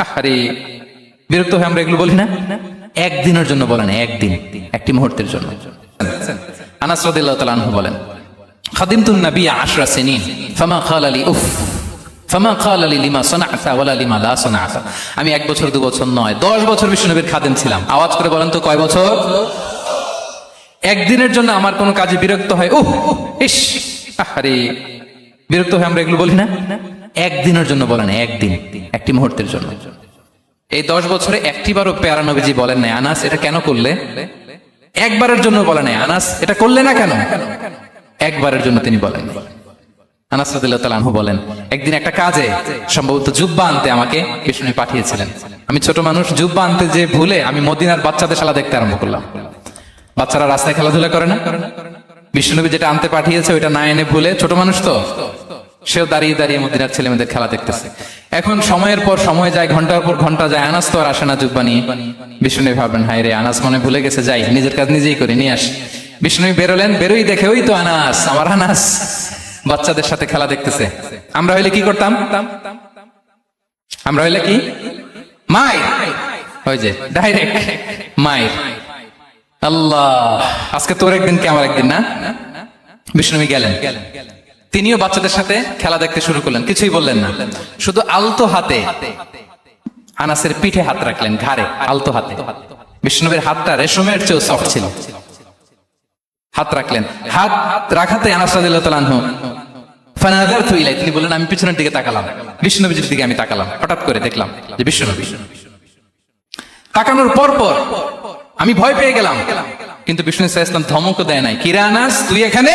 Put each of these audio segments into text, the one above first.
আরে বিরক্ত হয়ে আমরা এগুলো বলি না? একদিনের জন্য বলে না, একদিন, একটি মুহূর্তের জন্য। আনাস রাদিয়াল্লাহু তাআলা আনহু বলেন, খাদিমতুন নবী 10 সিনিন ফামা ক্বালা লি উফ ফামা ক্বালা লি লিমা সানা'তা ওয়ালা লিমা লা সানা'তা। আমি 1 বছর 2 বছর নয়, 10 বছর বিশ্বনবীর খাদেম ছিলাম। আওয়াজ করে বলেন তো কয় বছর? একদিনের জন্য আমার কোনো কাজে বিরক্ত হয়, উফ ইস, আরে বিরক্ত হয়ে আমরা এগুলো বলি না? একদিনের জন্য বলে না, একদিন, একটি মুহূর্তের জন্য। এই 10 বছরে একটিবারও প্যারা নবীজি বলেন নাই, আনাস এটা কেন করলে? একবারের জন্য বলে নাই, আনাস এটা করলে না কেন? একবারের জন্য তিনি বলেন। আনাস রাদিয়াল্লাহু তাআলা আনহু বলেন, একদিন একটা কাজে সম্ভবত জুব্বা আনতে আমাকে বিষ্ণু পাঠিয়েছিলেন। আমি ছোট মানুষ, জুব্বা আনতে যে ভুলে আমি মদিনার বাচ্চাদের খেলা দেখতে আরম্ভ করলাম। বাচ্চারা রাস্তায় খেলাধুলা করে না? বিষ্ণুনবী যেটা আনতে পাঠিয়েছে ওইটা না এনে ভুলে, ছোট মানুষ তো, সেও দাঁড়িয়ে দাঁড়িয়ে মদিনার ছেলে মেয়েদের খেলা দেখতেছে। এখন সময়ের পর সময় যায়, ঘন্টার পর ঘন্টা যায়, আনাস তো আর আসে না জুব্বা নিয়ে। বিষ্ণুনবী ভাবলেন, হায় রে, আনাস মনে ভুলে গেছে, যাই নিজের কাজ নিজেই করে নিয়ে আসি। বিষ্ণুনবী বেরোলেন, বেরোই দেখে ওই তো আনাস, আমার আনাস বাচ্চাদের সাথে খেলা দেখতেছে। আমরা হইলে কি করতাম? আমরা হইলে কি মাই, ওই যে ডাইরেক্ট মায়ের। আল্লাহ, আজকে তোর একদিন কি আমার একদিন না? বিষ্ণুনবী গেলেন, তিনিও বাচ্চাদের সাথে খেলা দেখতে শুরু করলেন, কিছুই বললেন না, শুধু আলতো হাতে আনাসের পিঠে হাত রাখলেন, ঘাড়ে আলতো হাতে। বিষ্ণুনবীর হাতটা রেশমের চেয়েও সফট ছিল। হাত রাখলেন, হাত রাখাতে আনাস রাদিয়াল্লাহু তাআলা আনহু ফানাযারতু ইলাই, তিনি বললেন আমি পিছনের দিকে তাকালাম, বিষ্ণুনবীর দিকে আমি তাকালাম। হঠাৎ করে দেখলাম যে বিষ্ণুনবী। তাকানোর পর পর আমি ভয় পেয়ে গেলাম, কিন্তু বিষ্ণু সাল্লাল্লাহু আলাইহি ওয়াসাল্লাম ধমকও দেয় নাই, কিরে আনাস তুই এখানে,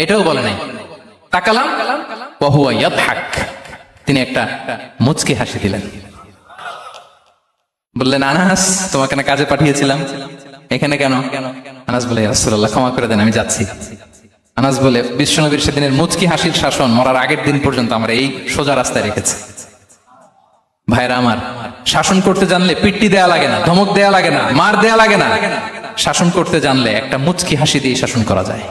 এটাও বলে নাই। তাকালাম, ওয়া হুয়া ইয়াদহাক, তিনি একটা মুচকি হাসি দিলেন। বললেন, আনাস তোমাকে না কাজে পাঠিয়েছিলাম, এখানে কেন? আনাস বলে, ইয়া রাসূলুল্লাহ ক্ষমা করে দেন, আমি যাচ্ছি। আনাস বলে, বিশ্বনবীর সেদিনের মুচকি হাসির শাসন মরার আগের দিন পর্যন্ত আমরা এই সোজা রাস্তায় রেখেছি। ভাইরা আমার, শাসন করতে জানলে পিট্টি দেয়া লাগে না, ধমক দেয়া লাগে না, মার দেয়া লাগে না। শাসন করতে জানলে একটা মুচকি হাসি দিয়ে শাসন করা যায়।